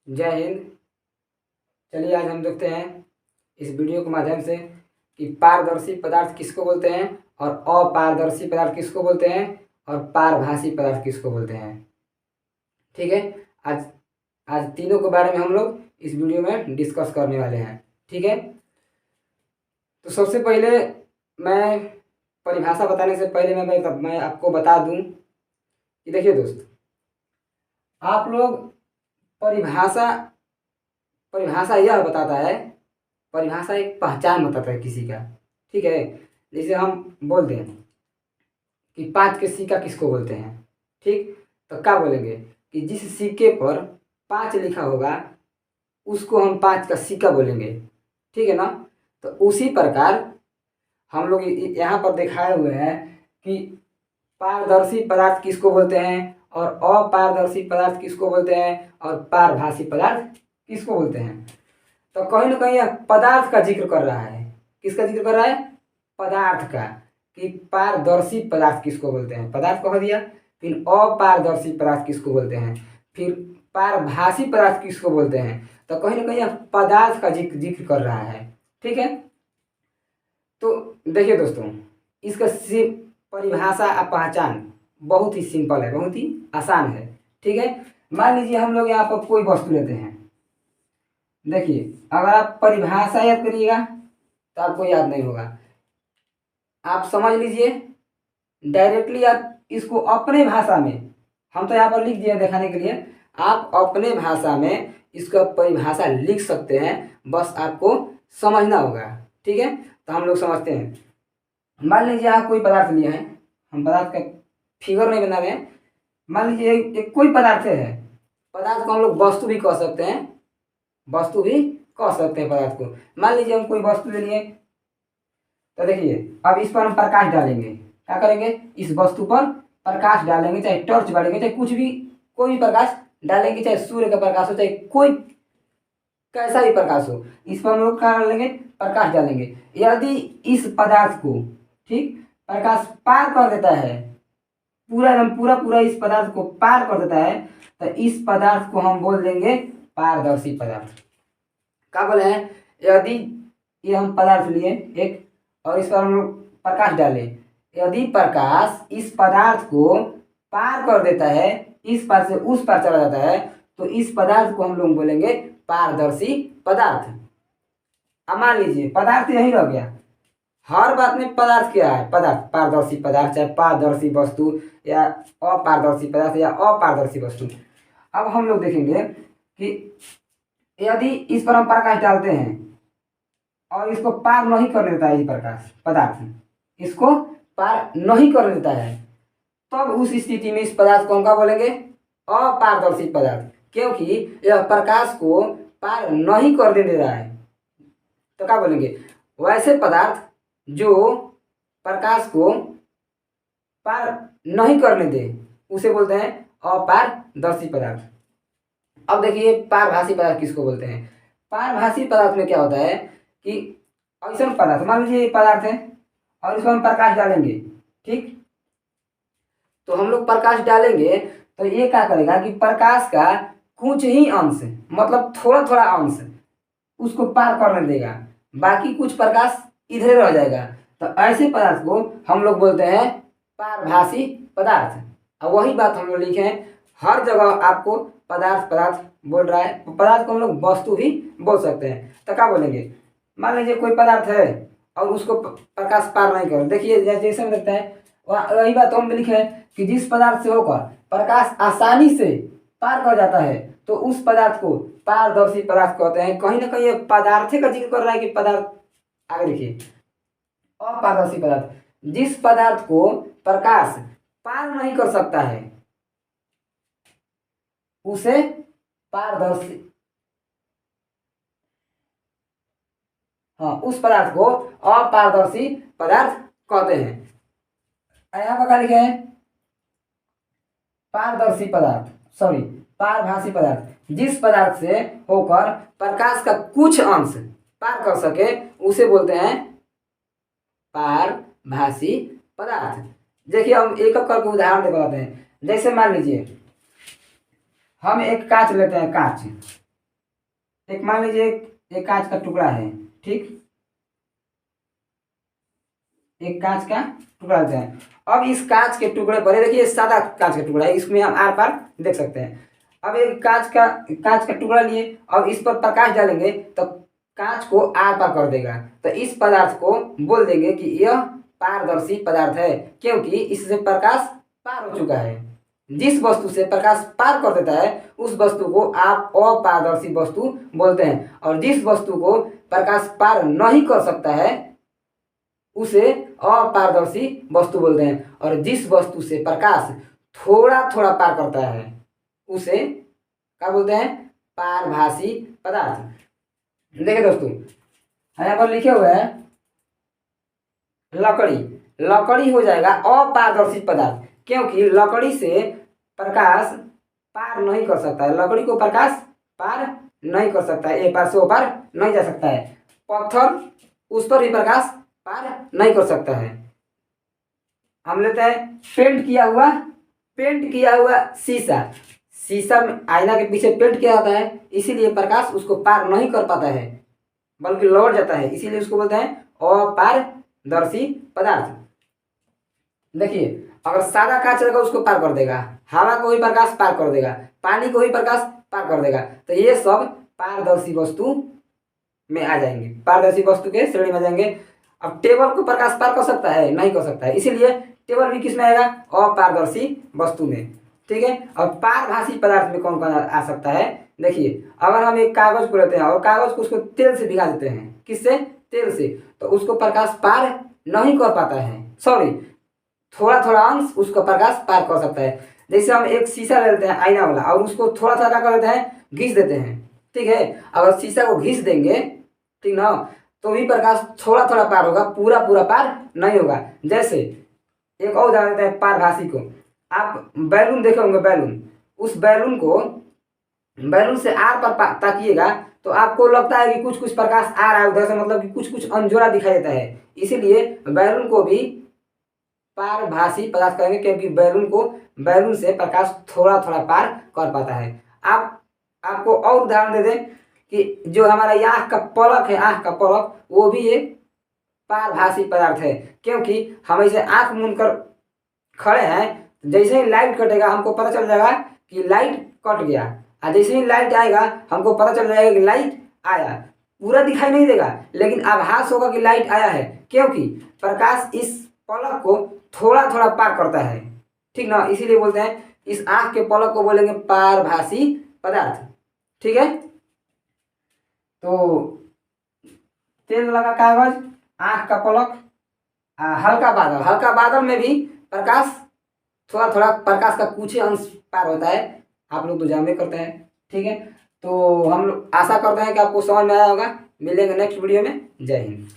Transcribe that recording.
जय हिंद। चलिए आज हम देखते हैं इस वीडियो के माध्यम से कि पारदर्शी पदार्थ किसको बोलते हैं और अपारदर्शी पदार्थ किसको बोलते हैं और पारभासी पदार्थ किसको बोलते हैं। ठीक है, आज आज तीनों के बारे में हम लोग इस वीडियो में डिस्कस करने वाले हैं। ठीक है, तो सबसे पहले मैं परिभाषा बताने से पहले मैं आपको बता दूं कि देखिए दोस्त, आप लोग परिभाषा परिभाषा यह बताता है, परिभाषा एक पहचान बताता है किसी का। ठीक है, जैसे हम बोलते हैं कि 5 के सिक्का किसको बोलते हैं। ठीक, तो क्या बोलेंगे कि जिस सिक्के पर 5 लिखा होगा उसको हम 5 का सिक्का बोलेंगे। ठीक है ना। तो उसी प्रकार हम लोग यहाँ पर दिखाए हुए हैं कि पारदर्शी पदार्थ किसको बोलते हैं और अपारदर्शी पदार्थ किसको बोलते हैं और पारभासी पदार्थ किसको बोलते हैं। तो कहीं ना कहीं यह पदार्थ का जिक्र कर रहा है। किसका जिक्र कर रहा है? पदार्थ का। कि पारदर्शी पदार्थ किसको बोलते हैं, पदार्थ कह दिया। फिर अपारदर्शी पदार्थ किसको बोलते हैं, फिर पारभासी पदार्थ किसको बोलते हैं। तो कहीं ना कहीं यह पदार्थ का जिक्र कर रहा है। ठीक है, तो देखिए दोस्तों, इसका सिर्फ परिभाषा या पहचान बहुत ही सिंपल है, बहुत ही आसान है। ठीक है, मान लीजिए हम लोग यहाँ पर कोई वस्तु लेते हैं। देखिए, अगर आप परिभाषा याद करिएगा तो आपको याद नहीं होगा। आप समझ लीजिए, डायरेक्टली आप इसको अपने भाषा में, हम तो यहाँ पर लिख दिए दिखाने के लिए, आप अपने भाषा में इसका परिभाषा लिख सकते हैं, बस आपको समझना होगा। ठीक है, तो हम लोग समझते हैं। मान लीजिए आप कोई पदार्थ लिए हैं, हम पदार्थ का फिगर नहीं बना रहे हैं। मान लीजिए एक कोई पदार्थ है, पदार्थ को हम लोग वस्तु भी कह सकते हैं, वस्तु भी कह सकते हैं पदार्थ को। मान लीजिए हम कोई वस्तु ले लिए, तो देखिए अब इस पर हम प्रकाश डालेंगे। क्या करेंगे? इस वस्तु पर प्रकाश डालेंगे, चाहे टॉर्च डालेंगे, चाहे कुछ भी, कोई भी प्रकाश डालेंगे, चाहे सूर्य का प्रकाश हो, चाहे कोई कैसा भी प्रकाश हो, इस पर हम लोग क्या डालेंगे? प्रकाश डालेंगे। यदि इस पदार्थ को, ठीक, प्रकाश पार कर देता है, पूरा एकदम पूरा पूरा इस पदार्थ को पार कर देता है, तो इस पदार्थ को हम बोल देंगे पारदर्शी पदार्थ। क्या बोले हैं? यदि ये हम पदार्थ लिए एक और इस पर हम लोग प्रकाश डालें, यदि प्रकाश इस पदार्थ को पार कर देता है, इस पार से उस पार चला जाता है, तो इस पदार्थ को हम लोग बोलेंगे पारदर्शी पदार्थ। अब मान लीजिए पदार्थ यही रह गया। हर बात में पदार्थ क्या है? पदार्थ, पारदर्शी पदार्थ, चाहे पारदर्शी वस्तु या अपारदर्शी पदार्थ या अपारदर्शी वस्तु। अब हम लोग देखेंगे कि यदि इस पर हम प्रकाश डालते हैं और इसको पार नहीं करने देता है, ये प्रकाश पदार्थ इसको पार नहीं करने देता है, तब उस स्थिति में इस पदार्थ को हम क्या बोलेंगे? अपारदर्शी पदार्थ। क्योंकि यह प्रकाश को पार नहीं करने दे रहा है, तो क्या बोलेंगे? वैसे पदार्थ जो प्रकाश को पार नहीं करने दे, उसे बोलते हैं अपारदर्शी पदार्थ। अब देखिए पारभासी पदार्थ किसको बोलते हैं। पारभासी पदार्थ में क्या होता है कि ऐसा पदार्थ, मान लीजिए ये पदार्थ है और इसको हम प्रकाश डालेंगे, ठीक, तो हम लोग प्रकाश डालेंगे तो ये क्या करेगा कि प्रकाश का कुछ ही अंश, मतलब थोड़ा थोड़ा अंश उसको पार करने देगा, बाकी कुछ प्रकाश इधर रह जाएगा। तो ऐसे पदार्थ को हम लोग बोलते हैं पारभासी पदार्थ। अब वही बात हम लोग लिखे हैं, हर जगह आपको पदार्थ पदार्थ बोल रहा है, पदार्थ को हम लोग वस्तु भी बोल सकते हैं। तो क्या बोलेंगे? मान लीजिए कोई पदार्थ है और उसको प्रकाश पार नहीं कर, देखिए जैसे में लगता है वही बात हम लिखे हैं कि जिस पदार्थ से होकर प्रकाश आसानी से पार कर जाता है, तो उस पदार्थ को पारदर्शी पदार्थ कहते हैं। कहीं ना कहीं ये पदार्थ का जिक्र कर रहा है कि पदार्थ, आगे देखिए, अपारदर्शी पदार्थ, जिस पदार्थ को प्रकाश पार नहीं कर सकता है उसे पारदर्शी, हाँ, उस पदार्थ को अपारदर्शी पदार्थ कहते हैं। यहाँ पर क्या लिखे हैं? पारदर्शी पदार्थ, सॉरी, पारभासी पदार्थ, जिस पदार्थ से होकर प्रकाश का कुछ अंश पार कर सके उसे बोलते हैं पारभासी पदार्थ। देखिए हम एक एक करके उदाहरण दे बताते हैं। जैसे मान लीजिए हम एक कांच लेते हैं, कांच, एक मान लीजिए एक कांच का टुकड़ा है, ठीक, एक कांच का टुकड़ा लेते हैं। अब इस कांच के टुकड़े पर, देखिए सादा कांच का टुकड़ा है, इसमें हम आर पार देख सकते हैं। अब एक कांच का टुकड़ा लिए, अब इस पर प्रकाश डालेंगे तो कांच को आर पार कर देगा। तो इस पदार्थ को बोल देंगे कि यह पारदर्शी पदार्थ है, क्योंकि इससे प्रकाश पार हो चुका है। जिस वस्तु से प्रकाश पार कर देता है उस वस्तु को आप अपारदर्शी वस्तु बोलते हैं, और जिस वस्तु को प्रकाश पार नहीं कर सकता है उसे अपारदर्शी वस्तु बोलते हैं, और जिस वस्तु से प्रकाश थोड़ा थोड़ा पार करता है उसे क्या बोलते हैं? पारभासी पदार्थ। देखिए दोस्तों, यहाँ पर लिखे हुए हैं लकड़ी। लकड़ी हो जाएगा अपारदर्शी पदार्थ, क्योंकि लकड़ी से प्रकाश पार नहीं कर सकता है, लकड़ी को प्रकाश पार नहीं कर सकता है, एक पार से वो पार नहीं जा सकता है। पत्थर, उस पर भी प्रकाश पार नहीं कर सकता है। हम लेते हैं पेंट किया हुआ शीशा। शीशा में आईना के पीछे पेंट किया जाता है, इसीलिए प्रकाश उसको पार नहीं कर पाता है बल्कि लौट जाता है, इसीलिए उसको बोलते हैं अपारदर्शी पदार्थ। देखिए, अगर सादा कांच रहेगा उसको पार कर देगा, हवा को ही प्रकाश पार कर देगा, पानी को ही प्रकाश पार कर देगा, तो ये सब पारदर्शी वस्तु में आ जाएंगे, पारदर्शी वस्तु के श्रेणी में आ जाएंगे। अब टेबल को प्रकाश पार कर सकता है? नहीं कर सकता है, इसीलिए टेबल भी किस में आएगा? अपारदर्शी वस्तु में। ठीक है, अब पारभासी पदार्थ में कौन कौन आ सकता है? देखिए, अगर हम एक कागज को लेते हैं और कागज को उसको तेल से भिगा देते हैं, किससे? तेल से, तो उसको प्रकाश पार नहीं कर पाता है, सॉरी, थोड़ा थोड़ा अंश उसको प्रकाश पार कर सकता है। जैसे हम एक शीशा ले लेते हैं आईना वाला और उसको थोड़ा सा क्या कर देते हैं? घिस देते हैं, ठीक है। अगर शीशा को घिस देंगे, ठीक ना, तो भी प्रकाश थोड़ा थोड़ा पार होगा, पूरा पूरा पार नहीं होगा। जैसे एक और उदाहरण देते हैं पारभासी को। आप बैलून देखे होंगे, उस बैलून से आर पर ताकिएगा तो आपको लगता है कि कुछ कुछ प्रकाश आ रहा है उधर से, मतलब कि कुछ कुछ अंजोरा दिखाई देता है, इसीलिए बैलून को भी पारभासी पदार्थ कहेंगे, क्योंकि बैलून से प्रकाश थोड़ा थोड़ा पार कर पाता है। आपको और उदाहरण दे दें कि जो हमारा ये आँख का पलक है, आँख का पलक, वो भी एक पारभासी पदार्थ है, क्योंकि हम ऐसे आँख मूंद कर खड़े हैं, जैसे ही लाइट कटेगा हमको पता चल जाएगा कि लाइट कट गया, और जैसे ही लाइट आएगा हमको पता चल जाएगा कि लाइट आया। पूरा दिखाई नहीं देगा लेकिन आभास होगा कि लाइट आया है, क्योंकि प्रकाश इस पलक को थोड़ा थोड़ा पार करता है, ठीक ना, इसीलिए बोलते हैं इस आँख के पलक को बोलेंगे पारभासी पदार्थ। ठीक है, तो तेल लगा कागज, आँख का पलक, हल्का बादल में भी प्रकाश थोड़ा थोड़ा, प्रकाश का कुछ ही अंश पार होता है, आप लोग तो जानबे करते हैं। ठीक है, तो हम लोग आशा करते हैं कि आपको समझ में आया होगा। मिलेंगे नेक्स्ट वीडियो में। जय हिंद।